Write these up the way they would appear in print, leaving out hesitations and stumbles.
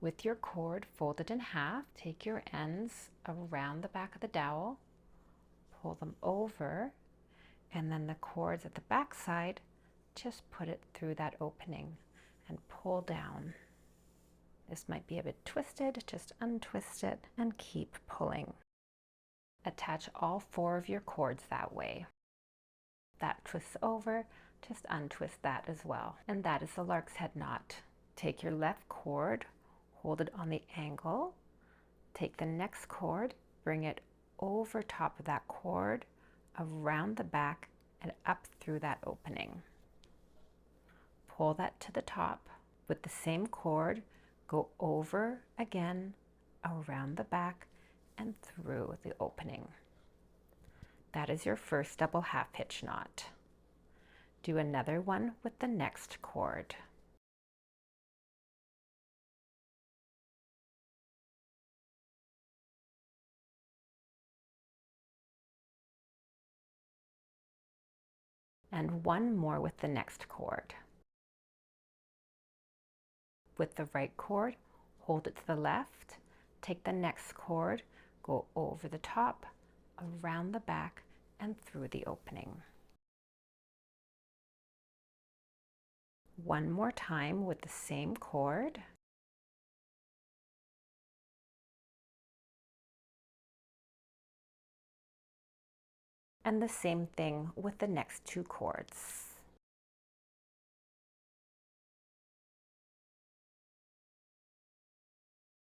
With your cord folded in half, take your ends around the back of the dowel, pull them over, and then the cords at the back side, just put it through that opening and pull down. This might be a bit twisted, just untwist it and keep pulling. Attach all 4 of your cords that way. That twists over, just untwist that as well. And that is the lark's head knot. Take your left cord, hold it on the angle, take the next cord, bring it over top of that cord, around the back and up through that opening. Pull that to the top. With the same cord, go over again, around the back and through the opening. That is your first double half hitch knot. Do another one with the next cord. And one more with the next cord. With the right cord, hold it to the left, take the next cord, go over the top, around the back and through the opening. One more time with the same cord. And the same thing with the next 2 cords.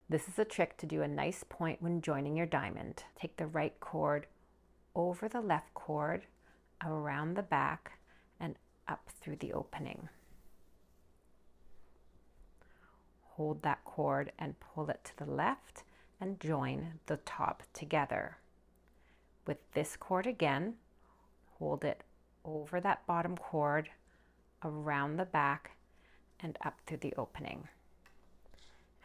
This is a trick to do a nice point when joining your diamond. Take the right cord over the left cord, around the back and up through the opening. Hold that cord and pull it to the left and join the top together. With this cord again, hold it over that bottom cord, around the back and up through the opening.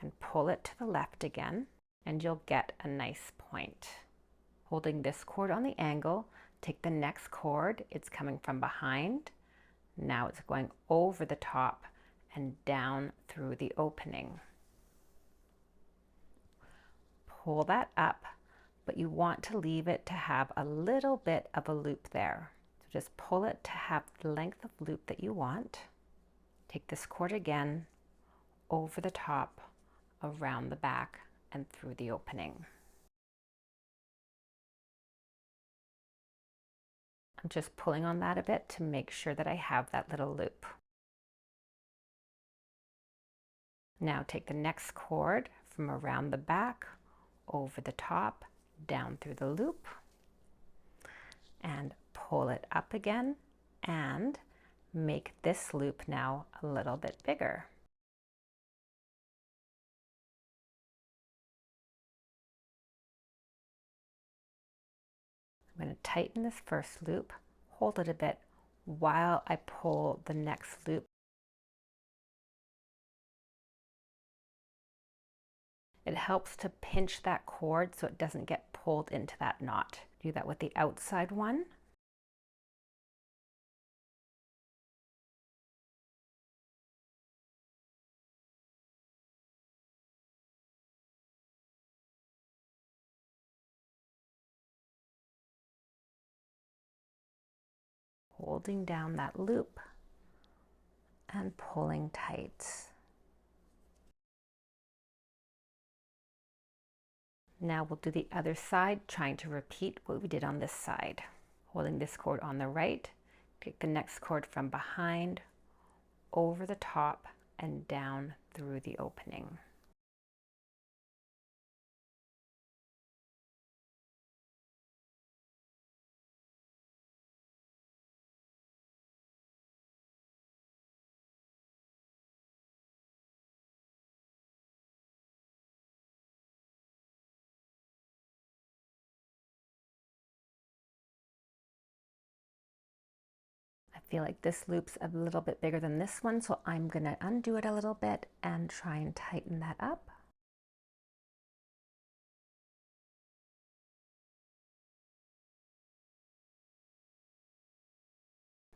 And pull it to the left again and you'll get a nice point. Holding this cord on the angle, take the next cord, it's coming from behind. Now it's going over the top and down through the opening. Pull that up, but you want to leave it to have a little bit of a loop there. So just pull it to have the length of loop that you want. Take this cord again, over the top, around the back and through the opening. I'm just pulling on that a bit to make sure that I have that little loop. Now take the next cord from around the back, over the top, down through the loop, and pull it up again and make this loop now a little bit bigger. I'm going to tighten this first loop, hold it a bit while I pull the next loop. It helps to pinch that cord so it doesn't get pulled into that knot. Do that with the outside one. Holding down that loop and pulling tight. Now we'll do the other side, trying to repeat what we did on this side. Holding this cord on the right, take the next cord from behind, over the top and down through the opening. I feel like this loop's a little bit bigger than this one, so I'm going to undo it a little bit and try and tighten that up.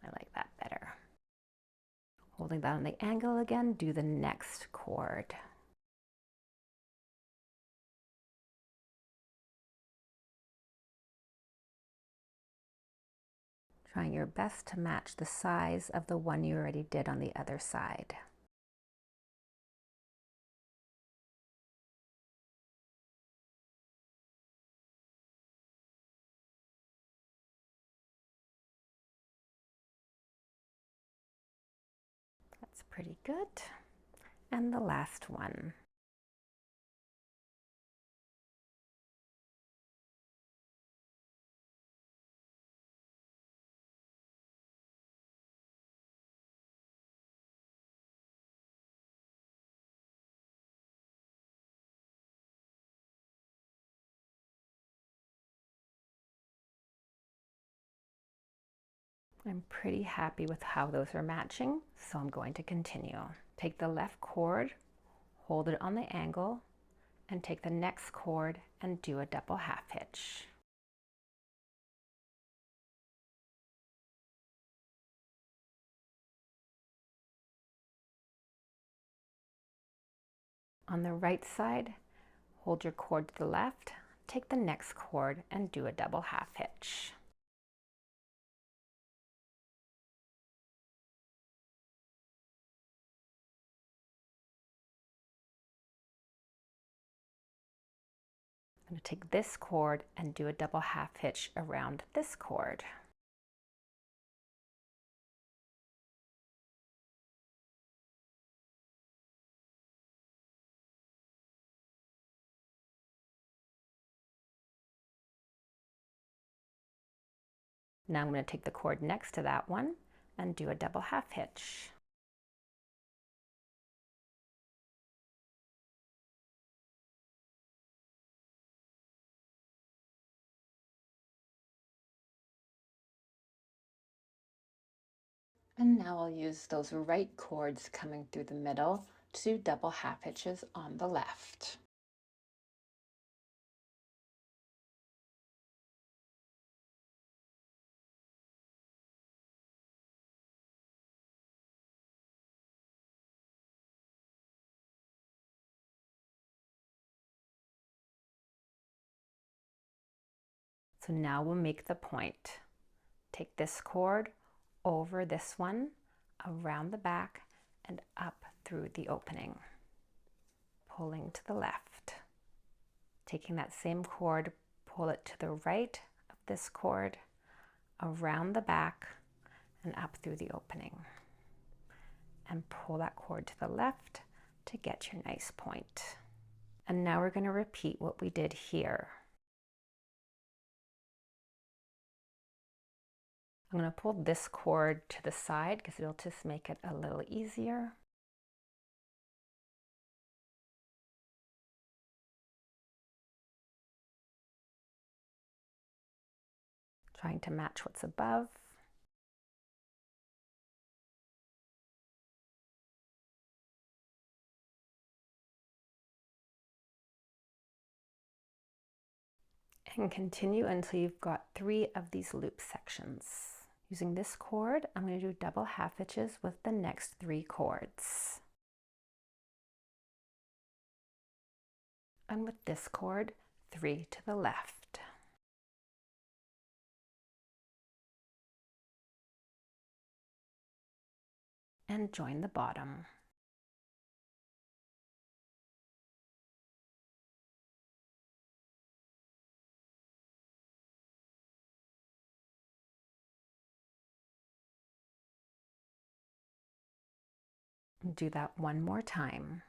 I like that better. Holding that on the angle again, do the next cord. trying your best to match the size of the one you already did on the other side. That's pretty good. And the last one. I'm pretty happy with how those are matching, so I'm going to continue. Take the left cord, hold it on the angle, and take the next cord and do a double half hitch. On the right side, hold your cord to the left, take the next cord and do a double half hitch. I'm going to take this cord and do a double half hitch around this cord. Now I'm going to take the cord next to that one and do a double half hitch. And now I'll use those right cords coming through the middle to do double half hitches on the left. So now we'll make the point. Take this cord over this one, around the back, and up through the opening, pulling to the left. Taking that same cord, pull it to the right of this cord, around the back, and up through the opening. And pull that cord to the left to get your nice point. And now we're going to repeat what we did here. I'm going to pull this cord to the side because it'll just make it a little easier. Trying to match what's above. And continue until you've got 3 of these loop sections. Using this cord, I'm going to do double half hitches with the next 3 cords. And with this cord, 3 to the left. And join the bottom. Do that one more time.